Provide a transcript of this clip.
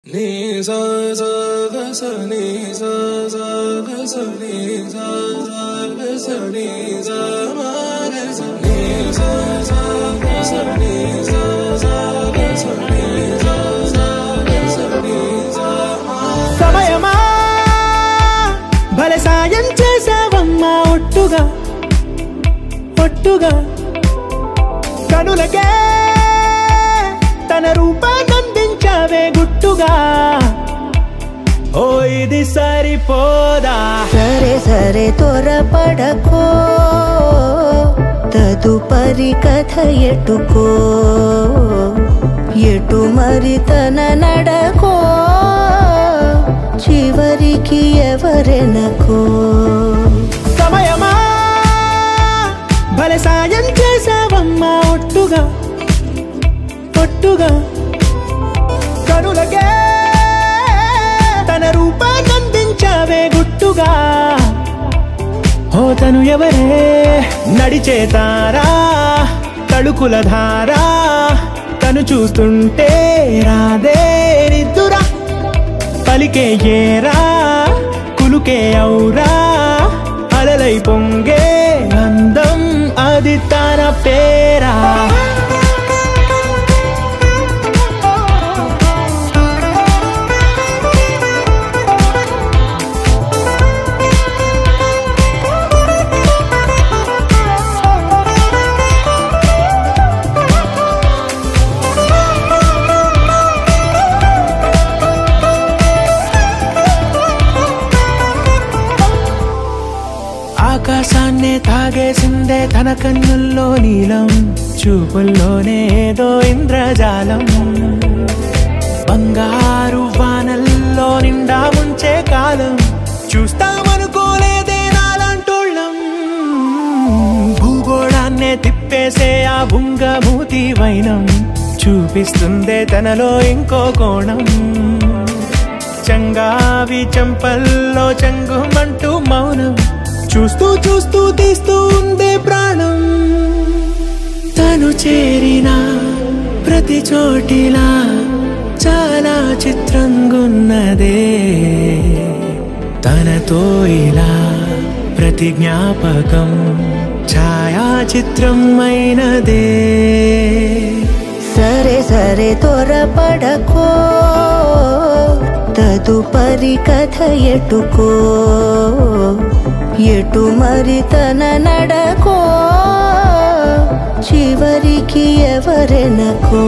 Ni sa sa ga sa ni sa sa ga sa ni sa sa ga sa ni sa ma ga sa ni sa sa ga sa ni sa sa ga sa ni sa sa ga sa ni sa ma సమయమా భలే సాయం చేసావమ్మా ఒట్టుగా ఒట్టుగా కనులకే తన రూపాన్నందించావే గుట్టుగా ఓ ఇది సరిపోదా సరే సరే త్వరపడకో తదుపరి కథ ఎటుకో ఎటు మరి తన నడకో చివరికి ఎవరెనకో సమయమా భలే సాయం చేసావమ్మా ఒట్టుగా ఒట్టుగా కనులకే తన రూపాన్నందించావే గుట్టుగా ఓ తను ఎవరే నడిచే తారా తడుకుల ధారా తను చూస్తుంటే రాదే నిద్దురా పలికే ఏరా కులుకే ఔరా అలలై పొంగే అందం అది తన పేరా ఆకాశాన్నే తాగేసిందే తన కన్నుల్లో నీలం చూపుల్లోనే ఏదో ఇంద్రజాలం బంగారు వానల్లో నిండా ముంచే కాలం చూస్తామనుకోలేదే నాలంటోళ్ళం భూగోళాన్నే తిప్పేసే ఆ బుంగమూతి వైనం చూపిస్తుందే తనలో ఇంకో కోణం చంగావి చెంపల్లో చంగుమంటూ మౌనం చూస్తూ చూస్తూ తీస్తూ ఉందే ప్రాణం తను చేరిన ప్రతి చోటిలా చాలా చిత్రంగున్నదే తనతో ఇలా ప్రతి జ్ఞాపకం ఛాయాచిత్రం అయినదే సరే సరే త్వరపడకో తదుపరి కథ ఎటుకో ఎటు మరి తన నడకో చివరికి ఎవరెనకో